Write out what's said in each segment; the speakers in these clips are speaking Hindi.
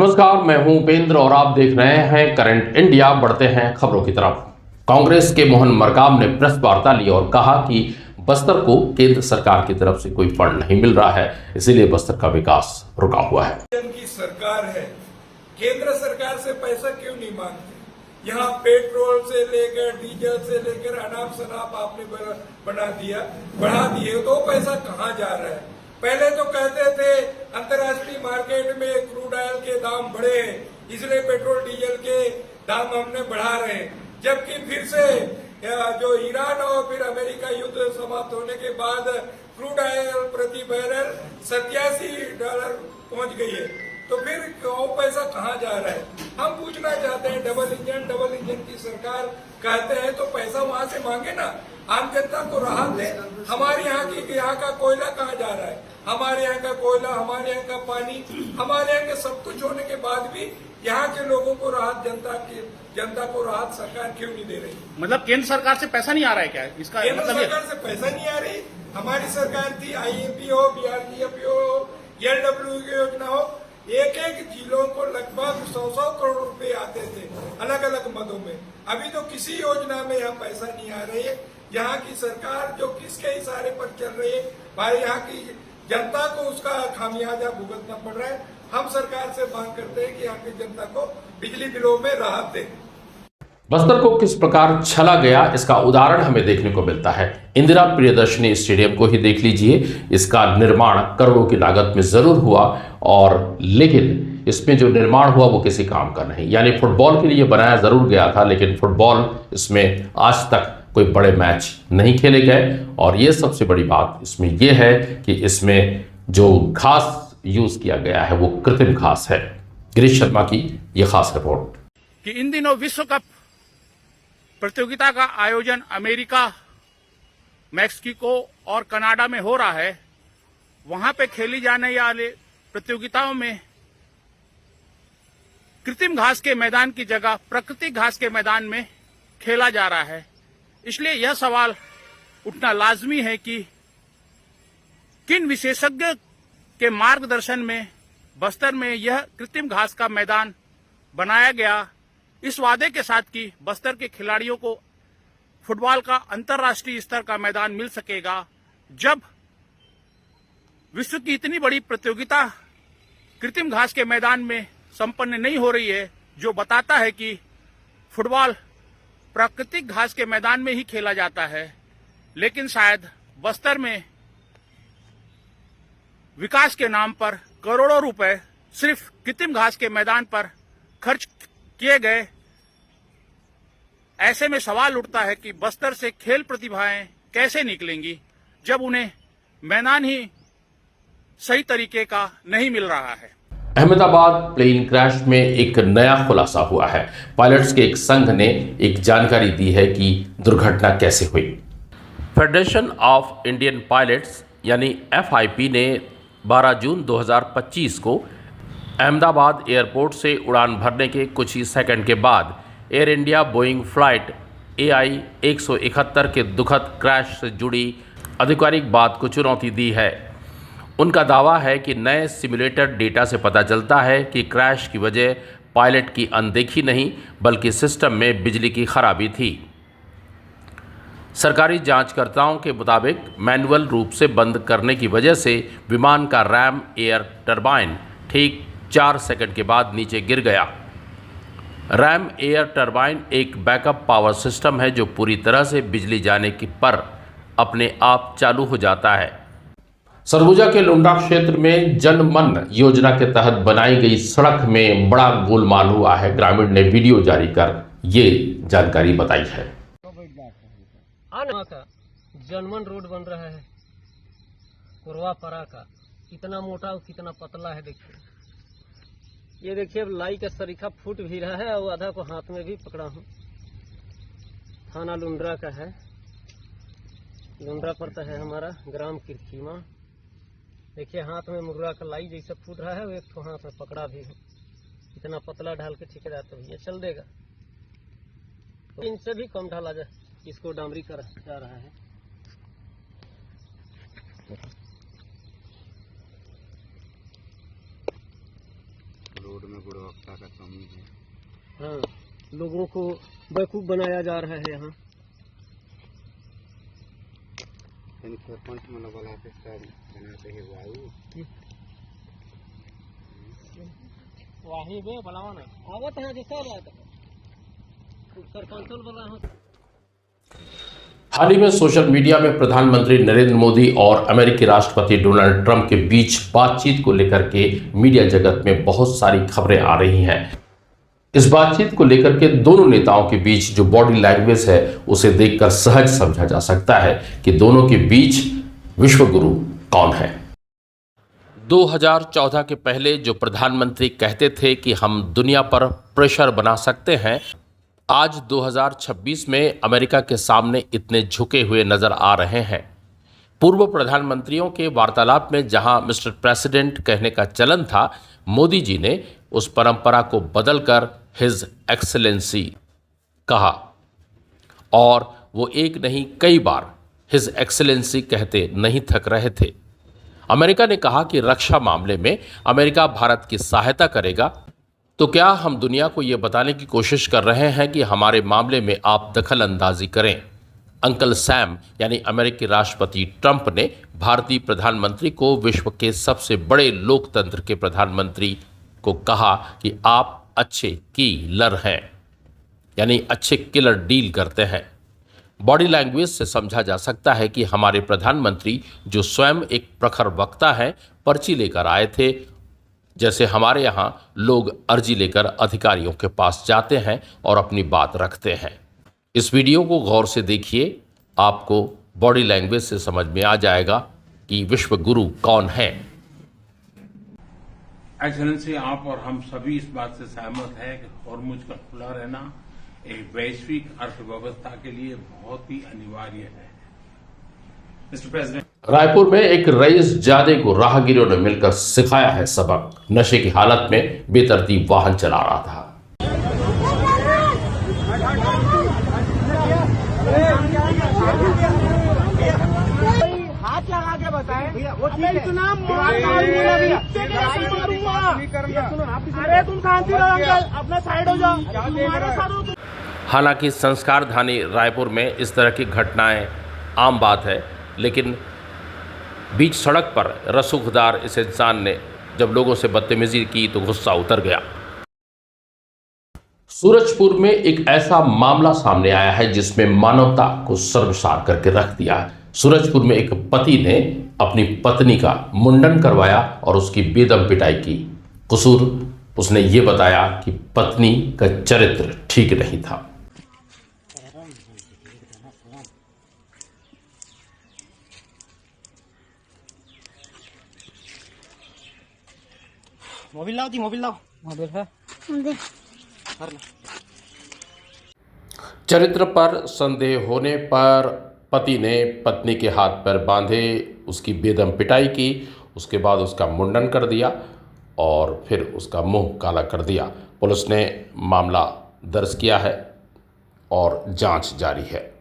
नमस्कार, मैं हूं उपेंद्र और आप देख रहे हैं करंट इंडिया। बढ़ते हैं खबरों की तरफ। कांग्रेस के मोहन मरकाम ने प्रेस वार्ता ली और कहा कि बस्तर को केंद्र सरकार की तरफ से कोई फंड नहीं मिल रहा है, इसीलिए बस्तर का विकास रुका हुआ है। की सरकार है, केंद्र सरकार से पैसा क्यों नहीं मांगते? यहाँ पेट्रोल से लेकर डीजल से लेकर अनाप शनाप आपने बढ़ा दिए, तो पैसा कहाँ जा रहा है? पहले तो कहते थे अंतर्राष्ट्रीय मार्केट में क्रूड ऑयल के दाम बढ़े हैं, इसलिए पेट्रोल डीजल के दाम हमने बढ़ा रहे हैं। जबकि फिर से जो ईरान और फिर अमेरिका युद्ध समाप्त होने के बाद क्रूड ऑयल प्रति बैरल $87 पहुंच गई है, तो फिर वो पैसा कहाँ जा रहा है? हम पूछना चाहते हैं, डबल इंजन की सरकार कहते हैं तो पैसा वहां से मांगे ना, आम जनता को राहत दे। हमारे यहाँ का कोयला कहाँ जा रहा है? हमारे यहाँ का कोयला, हमारे यहाँ का पानी, हमारे यहाँ के सब कुछ होने के बाद भी यहाँ के लोगों को राहत, जनता को राहत सरकार क्यों नहीं दे रही? मतलब केंद्र सरकार से पैसा नहीं आ रहा है क्या? इसका केंद्र मतलब सरकार से पैसा नहीं आ रही। हमारी सरकार थी, IMP हो, BRGF हो, LW की योजना हो, एक जिलों को लगभग 100 करोड़ रुपए आते थे अलग अलग मदों में। अभी तो किसी योजना में यहाँ पैसा नहीं आ रही है। यहाँ की सरकार जो किसके इशारे पर चल रही है, भाई यहाँ की जनता को उसका खामियाजा भुगतना पड़ रहा है। हम सरकार से मांग करते हैं कि यहाँ की जनता को बिजली बिलों में राहत दे। बस्तर को किस प्रकार छला गया, इसका उदाहरण हमें देखने को मिलता है। इंदिरा प्रियदर्शनी स्टेडियम को ही देख लीजिए। इसका निर्माण करोड़ों की लागत में जरूर हुआ, और लेकिन इसमें जो निर्माण हुआ वो किसी काम का नहीं। यानी फुटबॉल के लिए बनाया जरूर गया था, लेकिन फुटबॉल इसमें आज तक कोई बड़े मैच नहीं खेले गए। और ये सबसे बड़ी बात इसमें यह है कि इसमें जो घास यूज किया गया है वो कृत्रिम घास है। गिरीश शर्मा की यह खास रिपोर्ट। कि इन दिनों विश्व कप प्रतियोगिता का आयोजन अमेरिका, मैक्सिको और कनाडा में हो रहा है। वहां पे खेली जाने वाले प्रतियोगिताओं में कृत्रिम घास के मैदान की जगह प्राकृतिक घास के मैदान में खेला जा रहा है। इसलिए यह सवाल उठना लाजमी है कि किन विशेषज्ञ के मार्गदर्शन में बस्तर में यह कृत्रिम घास का मैदान बनाया गया, इस वादे के साथ कि बस्तर के खिलाड़ियों को फुटबॉल का अंतर्राष्ट्रीय स्तर का मैदान मिल सकेगा। जब विश्व की इतनी बड़ी प्रतियोगिता कृत्रिम घास के मैदान में संपन्न नहीं हो रही है, जो बताता है कि फुटबॉल प्राकृतिक घास के मैदान में ही खेला जाता है। लेकिन शायद बस्तर में विकास के नाम पर करोड़ों रुपए सिर्फ कृत्रिम घास के मैदान पर खर्च किए गए। ऐसे में सवाल उठता है कि बस्तर से खेल प्रतिभाएं कैसे निकलेंगी जब उन्हें मैदान ही सही तरीके का नहीं मिल रहा है। अहमदाबाद प्लेन क्रैश में एक नया खुलासा हुआ है। पायलट्स के एक संघ ने एक जानकारी दी है कि दुर्घटना कैसे हुई। फेडरेशन ऑफ इंडियन पायलट्स यानी FIP ने 12 जून 2025 को अहमदाबाद एयरपोर्ट से उड़ान भरने के कुछ ही सेकंड के बाद air India Boeing flight AI 171 के दुखद क्रैश से जुड़ी आधिकारिक बात को चुनौती दी है। उनका दावा है कि नए सिमुलेटर डेटा से पता चलता है कि क्रैश की वजह पायलट की अनदेखी नहीं, बल्कि सिस्टम में बिजली की खराबी थी। सरकारी जांचकर्ताओं के मुताबिक मैनुअल रूप से बंद करने की वजह से विमान का रैम एयर टरबाइन ठीक 4 सेकंड के बाद नीचे गिर गया। रैम एयर टरबाइन एक बैकअप पावर सिस्टम है जो पूरी तरह से बिजली जाने पर अपने आप चालू हो जाता है। सरगुजा के लुंडा क्षेत्र में जन मन योजना के तहत बनाई गई सड़क में बड़ा गोलमाल हुआ है। ग्रामीण ने वीडियो जारी कर ये जानकारी बताई है। जनमन रोड बन रहा है कोरवा परा का, कितना मोटा और कितना पतला है। देखिए, ये देखिए, अब लाई का सरीखा फूट भी रहा है और आधा को हाथ में भी पकड़ा हूँ। थाना लुंड्रा का है, लुंड्रा पड़ता है हमारा ग्राम किरखीमा। देखिए, हाथ में मुर्रा का लाई जैसा फूट रहा है और एक तो हाथ में पकड़ा भी हूँ। इतना पतला ढाल के ठेकेदार तो भैया चल देगा, तो इनसे भी कम ढाला जाए। इसको डामरी कर जा रहा है। रोड में गुणवत्ता का कमी है। हाँ, लोगों को बेवकूफ बनाया जा रहा है यहाँ। मनोबल बनाते हैं वाही बे बलावा ना आवत है जैसा बात सरपंच वाला हो। हाल ही में सोशल मीडिया में प्रधानमंत्री नरेंद्र मोदी और अमेरिकी राष्ट्रपति डोनाल्ड ट्रंप के बीच बातचीत को लेकर के मीडिया जगत में बहुत सारी खबरें आ रही हैं। इस बातचीत को लेकर के दोनों नेताओं के बीच जो बॉडी लैंग्वेज है उसे देखकर सहज समझा जा सकता है कि दोनों के बीच विश्व गुरु कौन है। 2014 के पहले जो प्रधानमंत्री कहते थे कि हम दुनिया पर प्रेशर बना सकते हैं, आज 2026 में अमेरिका के सामने इतने झुके हुए नजर आ रहे हैं। पूर्व प्रधानमंत्रियों के वार्तालाप में जहां मिस्टर प्रेसिडेंट कहने का चलन था, मोदी जी ने उस परंपरा को बदलकर हिज एक्सेलेंसी कहा और वो एक नहीं कई बार हिज एक्सेलेंसी कहते नहीं थक रहे थे। अमेरिका ने कहा कि रक्षा मामले में अमेरिका भारत की सहायता करेगा। तो क्या हम दुनिया को यह बताने की कोशिश कर रहे हैं कि हमारे मामले में आप दखल अंदाजी करें? अंकल सैम यानी अमेरिकी राष्ट्रपति ट्रंप ने भारतीय प्रधानमंत्री को विश्व के सबसे बड़े लोकतंत्र के प्रधानमंत्री को कहा कि आप अच्छे किलर हैं, यानी अच्छे किलर डील करते हैं। बॉडी लैंग्वेज से समझा जा सकता है कि हमारे प्रधानमंत्री जो स्वयं एक प्रखर वक्ता हैं, पर्ची लेकर आए थे, जैसे हमारे यहाँ लोग अर्जी लेकर अधिकारियों के पास जाते हैं और अपनी बात रखते हैं। इस वीडियो को गौर से देखिए, आपको बॉडी लैंग्वेज से समझ में आ जाएगा कि विश्व गुरु कौन है। एक्सेलेंसी, आप और हम सभी इस बात से सहमत हैं कि हॉर्मुज का खुला रहना एक वैश्विक अर्थव्यवस्था के लिए बहुत ही अनिवार्य है। मिस्टर प्रेसिडेंट, रायपुर में एक रईस जादे को राहगीरों ने मिलकर सिखाया है सबक। नशे की हालत में बेतरतीब वाहन चला रहा था। हाथ लगा के बताएं, इतना अरे तुम शांति रहो अंकल, अपना साइड हो जाओ, तुम्हारे साथ। हालांकि संस्कारधानी रायपुर में इस तरह की घटनाएं आम बात है, लेकिन बीच सड़क पर रसूखदार इस इंसान ने जब लोगों से बदतमीजी की तो गुस्सा उतर गया। सूरजपुर में एक ऐसा मामला सामने आया है जिसमें मानवता को शर्मसार करके रख दिया है। सूरजपुर में एक पति ने अपनी पत्नी का मुंडन करवाया और उसकी बेदम पिटाई की। कसूर उसने ये बताया कि पत्नी का चरित्र ठीक नहीं था। मोबाइल लाओ दी, मोबाइल लाओ, मोबाइल है चरित्र पर संदेह होने पर पति ने पत्नी के हाथ पैर बांधे, उसकी बेदम पिटाई की, उसके बाद उसका मुंडन कर दिया और फिर उसका मुंह काला कर दिया। पुलिस ने मामला दर्ज किया है और जांच जारी है।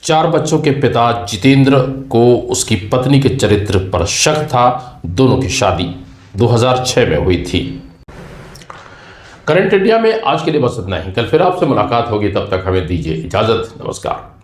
4 बच्चों के पिता जितेंद्र को उसकी पत्नी के चरित्र पर शक था। दोनों की शादी 2006 में हुई थी। करंट इंडिया में आज के लिए बस इतना ही। कल फिर आपसे मुलाकात होगी, तब तक हमें दीजिए इजाजत। नमस्कार।